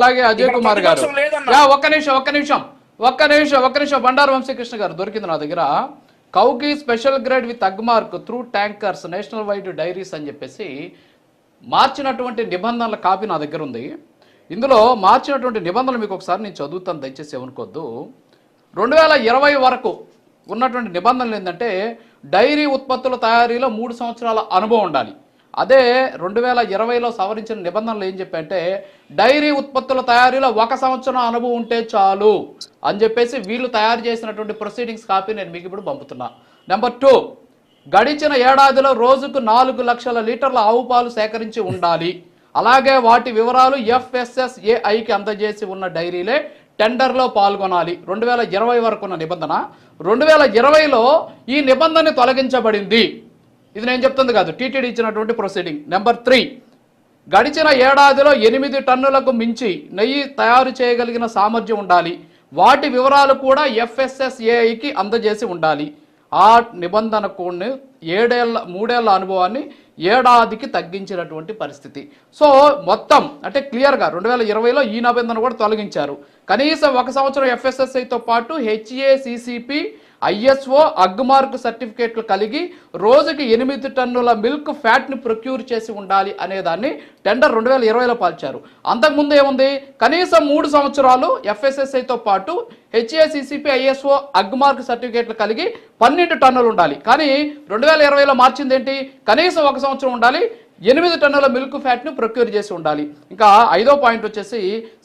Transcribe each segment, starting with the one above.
అలాగే అజయ్ కుమార్ గారు ఒక్క నిమిషం బండారు వంశీకృష్ణ గారు దొరికింది నా దగ్గర. కౌకి special grade with Agmark through tankers national wide dairies అని చెప్పేసి మార్చినటువంటి నిబంధనల కాపీ నా దగ్గర ఉంది. ఇందులో మార్చినటువంటి నిబంధనలు మీకు ఒకసారి నేను చదువుతాను, దయచేసి ఏమనుకోవద్దు. 2020 వరకు ఉన్నటువంటి నిబంధనలు ఏంటంటే డైరీ ఉత్పత్తుల తయారీలో 3 సంవత్సరాల అనుభవం ఉండాలి. అదే 2020లో సవరించిన నిబంధనలు ఏం చెప్పంటే డైరీ ఉత్పత్తుల తయారీలో 1 సంవత్సరం అనుభవం ఉంటే చాలు అని చెప్పేసి వీళ్ళు తయారు చేసినటువంటి ప్రొసీడింగ్స్ కాపీ నేను మీకు ఇప్పుడు పంపుతున్నా. నెంబర్ 2, గడిచిన ఏడాదిలో రోజుకు 4 లక్షల లీటర్ల ఆవు పాలు సేకరించి ఉండాలి. అలాగే వాటి వివరాలు FSSAIకి అందజేసి ఉన్న డైరీలే టెండర్లో పాల్గొనాలి. 2020 వరకు ఉన్న నిబంధన 2020లో ఈ నిబంధన తొలగించబడింది. ఇది నేను చెప్తుంది కాదు, టీటీడీ ఇచ్చినటువంటి ప్రొసీడింగ్. నెంబర్ 3, గడిచిన ఏడాదిలో 8 టన్నులకు మించి నెయ్యి తయారు చేయగలిగిన సామర్థ్యం ఉండాలి. వాటి వివరాలు కూడా FSSAIకి అందజేసి ఉండాలి. ఆ నిబంధనకు 3 ఏళ్ల అనుభవాన్ని ఏడాదికి తగ్గించినటువంటి పరిస్థితి. సో మొత్తం అంటే క్లియర్గా 2020లో ఈ నిబంధన కూడా తొలగించారు. కనీసం 1 సంవత్సరం FSSAIతో పాటు HACCP ISO అగ్మార్క్ సర్టిఫికేట్లు కలిగి రోజుకి 8 టన్నుల మిల్క్ ఫ్యాట్ని ప్రొక్యూర్ చేసి ఉండాలి అనేదాన్ని టెండర్ 2020లో పాల్చారు. అంతకుముందు ఏముంది, కనీసం 3 సంవత్సరాలు FSSAIతో పాటు HACCP ISO అగ్మార్క్ సర్టిఫికేట్లు కలిగి 12 టన్నులు ఉండాలి. కానీ 2020లో మార్చింది ఏంటి, కనీసం 1 సంవత్సరం ఉండాలి, 8 టన్నుల మిల్క్ ఫ్యాట్ని ప్రొక్యూర్ చేసి ఉండాలి. ఇంకా 5వ పాయింట్ వచ్చేసి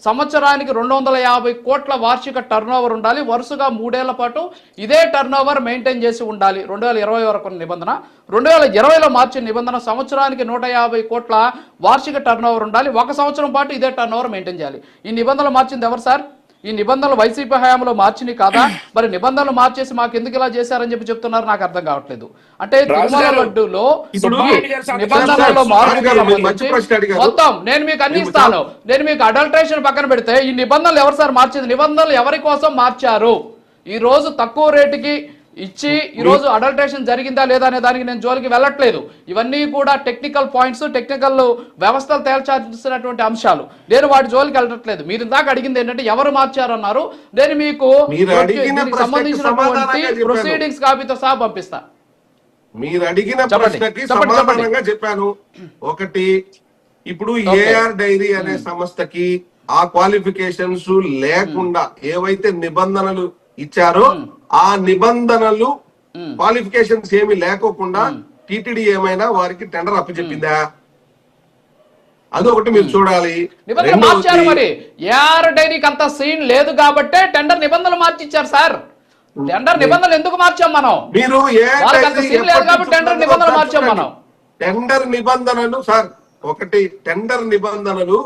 సంవత్సరానికి 250 కోట్ల వార్షిక టర్నోవర్ ఉండాలి. వరుసగా 3 ఏళ్ల పాటు ఇదే టర్నోవర్ మెయింటైన్ చేసి ఉండాలి. 2020 వరకు నిబంధన. 2020లో మార్చిన నిబంధన సంవత్సరానికి 150 కోట్ల వార్షిక టర్నోవర్ ఉండాలి. 1 సంవత్సరం పాటు ఇదే టర్నోవర్ మెయింటైన్ చేయాలి. ఈ నిబంధనలు మార్చింది ఎవరు సార్? ఈ నిబంధనలు వైసీపీ హయాంలో మార్చినవి కాదా? మరి నిబంధనలు మార్చేసి మాకు ఎందుకు ఇలా చేశారని చెప్తున్నారు, నాకు అర్థం కావట్లేదు. అంటే తిరుమల లడ్డూలో నిబంధనల్లో మార్పు మొత్తం నేను మీకు అన్ని ఇస్తాను. నేను మీకు అడల్ట్రేషన్ పక్కన పెడితే ఈ నిబంధనలు ఎవరు సార్ మార్చేది? నిబంధనలు ఎవరి కోసం మార్చారు? ఈ రోజు తక్కువ రేటుకి ఇచ్చి ఈరోజు అడల్ట్రేషన్ జరిగిందా లేదా అనే దానికి నేను జోలికి వెళ్ళట్లేదు. ఇవన్నీ కూడా టెక్నికల్ పాయింట్స్, టెక్నికల్ వ్యవస్థలు తేల్చాల్సినటువంటి అంశాలు. నేను వాటి జోలికి వెళ్ళట్లేదు. మీరు ఇందాక అడిగింది ఏంటంటే ఎవరు మార్చారన్నారు. నేను మీకు సంబంధించినటువంటి ప్రొసీడింగ్స్ కాపీతో సహా పంపిస్తా. మీరు అడిగిన ప్రశ్నకి సమాధానంగా చెప్పాను. ఒకటి, ఇప్పుడు AR డైరీ అనే సంస్థకి ఆ క్వాలిఫికేషన్స్ లేకుండా ఏవైతే నిబంధనలు ఇచ్చారో ఆ నిబంధనలు క్వాలిఫికేషన్స్ ఏమి లేకోకుండా టీటీడీ ఏమైనా వారికి టెండర్ అప్పచెప్పిందా? అదొకటి మీరు చూడాలి. నిబంధనలు మార్చారు. మరి AR డైరీకి అంత సీన్ లేదు కాబట్టే టెండర్ నిబంధనలు మార్చిచ్చారు సార్. టెండర్ నిబంధనలు ఎందుకు మార్చాం మనం? మీరు టెండర్ నిబంధనలు మార్చాం మనం. టెండర్ నిబంధనలు సార్, ఒకటి టెండర్ నిబంధనలు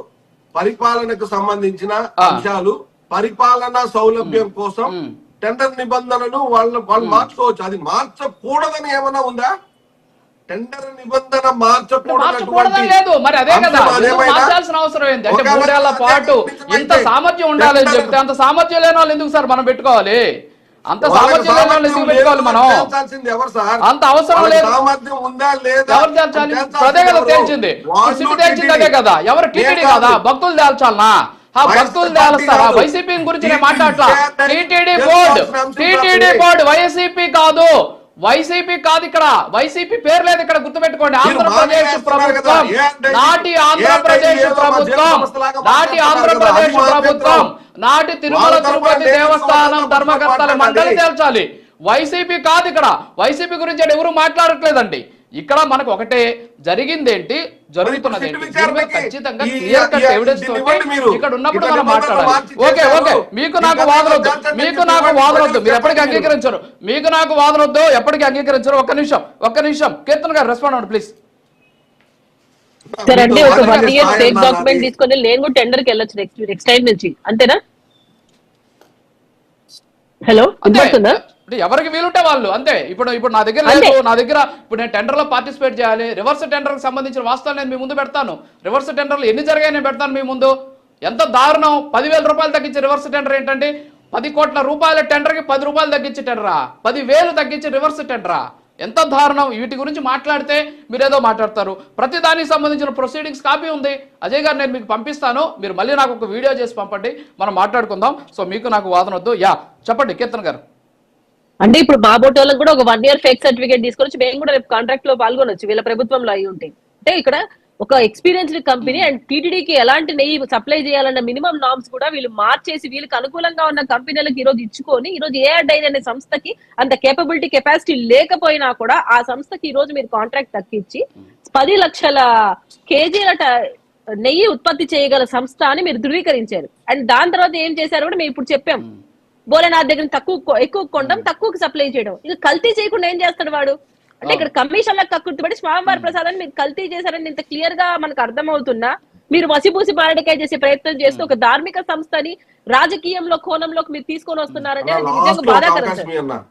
పరిపాలనకు సంబంధించిన అంశాలు, పరిపాలనా సౌలభ్యం కోసం టెండర్ నిబంధనలు వాళ్ళు మార్చుకోవచ్చు. అది మార్చకూడదని ఏమన్నా ఉందా? టెండర్ నిబంధన మార్చకూడదు లేదు. మరి అదే కదా మార్చాల్సిన అవసరం ఏంటి? అంటే 3 ఏళ్ల పాటు ఇంత సామర్థ్యం ఉండాలని చెప్తే అంత సామర్థ్యం లేని వాళ్ళు ఎందుకు సార్ మనం పెట్టుకోవాలి? అంత సామర్థ్యం లేని వాళ్ళు ఎందుకు పెట్టుకోవాలి మనం? ఎవరు సార్? అంత అవసరం లేదు. సామర్థ్యం ఉందా లేదా? ఎవరు తేల్చాలి? అదే కదా తేల్చింది. తేల్చింది అదే కదా. ఎవరు టీటీడీ కదా? భక్తులు తేల్చాలనా? భక్తులు తేలుస్తారా? వైసీపీ గురించి నేను మాట్లాడలా. టీటీడీ బోర్డు వైసీపీ కాదు. వైసీపీ కాదు. ఇక్కడ వైసీపీ పేరు లేదు. ఇక్కడ గుర్తుపెట్టుకోండి. ఆంధ్రప్రదేశ్ ప్రభుత్వం, నాటి ఆంధ్రప్రదేశ్ ప్రభుత్వం, నాటి తిరుమల తిరుపతి దేవస్థానం ధర్మకర్తల మండలి తేల్చాలి. వైసీపీ కాదు. ఇక్కడ వైసీపీ గురించి ఎవరు మాట్లాడట్లేదండి. ఇక్కడ మనకు ఒకటే జరిగింది ఏంటి, జరుగుతున్నది ఏంటి, ఖచ్చితంగా క్లియర్ కట్ ఎవిడెన్స్ తోటి ఇక్కడ ఉన్నప్పుడు మనం మాట్లాడాలి. ఓకే ఓకే, మీకు నాకు వాదనొద్దు, మీరు ఎప్పటికీ అంగీకరించరు, మీకు నాకు వాదనొద్దు, ఎప్పటికీ అంగీకరించరు. ఒక్క నిమిషం కీర్తన్ గారు రెస్పాండ్ అవ్వండి ప్లీజ్. సార్ అంటే ఒక 1 year ఫేక్ డాక్యుమెంట్ తీసుకొని నేను కూడా టెండర్ కి వెళ్ళొచ్చు నెక్స్ట్ టైం నుంచి, అంతేనా? హలో, వినపడుతుందా? ఎవరికి వీలుంటే వాళ్ళు అంతే. ఇప్పుడు నా దగ్గర లేదు. నా దగ్గర ఇప్పుడు నేను టెండర్ లో పార్టిసిపేట్ చేయాలి. రివర్స్ టెండర్ కి సంబంధించిన వాస్తవాలు నేను మీ ముందు పెడతాను. రివర్స్ టెండర్లు ఎన్ని జరిగాయి నేను పెడతాను మీ ముందు. ఎంత దారుణం! 10,000 రూపాయలు తగ్గించి రివర్స్ టెండర్ ఏంటండి? 10 కోట్ల రూపాయల టెండర్ కి 10 రూపాయలు తగ్గించి టెండరా? 10,000 తగ్గించి రివర్స్ టెండరా? ఎంత దారుణం. వీటి గురించి మాట్లాడితే మీరేదో మాట్లాడతారు. ప్రతి దానికి సంబంధించిన ప్రొసీడింగ్స్ కాపీ ఉంది. అజయ్ గారు నేను మీకు పంపిస్తాను, మీరు మళ్ళీ నాకు ఒక వీడియో చేసి పంపండి, మనం మాట్లాడుకుందాం. సో మీకు నాకు వాదన వద్దు. చెప్పండి కీర్తన్ గారు. అంటే ఇప్పుడు మా బోటోళ్ళకి కూడా ఒక 1 year ఫేక్ సర్టిఫికేట్ తీసుకొచ్చి మేము కూడా రేపు కాంట్రాక్ట్ లో పాల్గొనొచ్చు వీళ్ళ ప్రభుత్వంలో అయి ఉంటాయి. అంటే ఇక్కడ ఒక ఎక్స్పీరియన్స్డ్ కంపెనీ అండ్ టీటీడీకి ఎలాంటి నెయ్యి సప్లై చేయాలన్న మినిమం నార్మ్స్ కూడా వీళ్ళు మార్చేసి వీళ్ళకి అనుకూలంగా ఉన్న కంపెనీలకు ఈ రోజు ఇచ్చుకొని ఈ రోజు ఏఆర్ డైరీ అనే సంస్థకి అంత కెపాసిటీ లేకపోయినా కూడా ఆ సంస్థకి ఈ రోజు మీరు కాంట్రాక్ట్ తగ్గించి 10 లక్షల కేజీల నెయ్యి ఉత్పత్తి చేయగల సంస్థ అని మీరు ధృవీకరించారు. అండ్ దాని తర్వాత ఏం చేశారు కూడా మేము ఇప్పుడు చెప్పాం. భోలేనాథ్ దగ్గర ఎక్కువ కొనడం, తక్కువకి సప్లై చేయడం. ఇక కల్తీ చేయకుండా ఏం చేస్తాడు వాడు? అంటే ఇక్కడ కమిషన్లకు కక్కుర్తిపడి స్వామివారి ప్రసాదాన్ని మీరు కల్తీ చేశారని ఇంత క్లియర్ గా మనకు అర్థమవుతున్నా మీరు మసిపూసి మారడికాయ చేసే ప్రయత్నం చేస్తూ ఒక ధార్మిక సంస్థని రాజకీయంలో కోణంలోకి మీరు తీసుకొని వస్తున్నారంటే అది నిజంగా బాధాకరం సార్.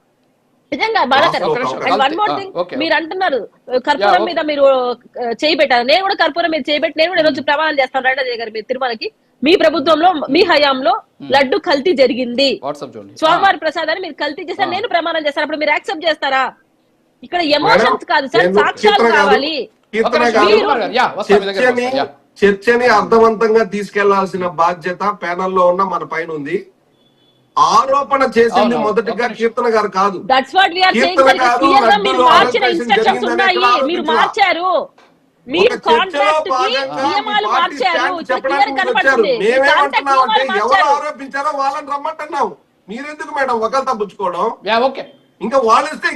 నిజంగా బాధాకరం. అండ్ వన్ మోర్ థింగ్, మీరు అంటున్నారు కర్పూరం మీద మీరు చేయబెట్టారు. నేను కూడా కర్పూరం మీద చేయబెట్టి నేను కూడా ఈరోజు ప్రమాణం చేస్తాను రండి గారు మీరు తిరుమలకి. మీ ప్రభుత్వంలో మీ హయాంలో లడ్డు కల్తీ జరిగింది, స్వామివారి ప్రసాదాన్ని మీరు కల్తీ చేశారు, నేను ప్రమాణం చేస్తాను. అప్పుడు మీరు యాక్సెప్ట్ చేస్తారా? ఇక్కడ ఎమోషన్స్ కాదు సార్, సాక్ష్యాలు కావాలి. చర్చని అర్థవంతంగా తీసుకెళ్లాల్సిన బాధ్యత ప్యానెల్లో ఉన్న మన పైన ఉంది. ఆరోపణ చేసింది మొదటిగా కీర్తన గారు కాదు. That's what we are saying. మీరు మార్చిన ఇన్స్ట్రక్షన్స్ ఉన్నాయి, మీరు మార్చారు, మీరు కాంట్రాక్ట్ కి నియమాలు మార్చారు. క్లియర్ కనబడుతుంది. మేమేమంటున్నామంటే ఎవరు ఆరోపించారో వాళ్ళని రమ్మంటున్నాం. మీరెందుకు మేడం ఒకరు తప్పించుకోవడం? ఇంకా వాళ్ళు ఇస్తే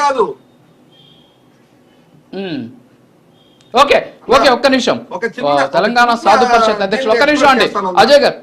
కాదు. ఒక్క నిమిషం. తెలంగాణ సాధు పరిషత్ అధ్యక్షులు ఒక్క నిమిషం అండి అజయ్ గారు.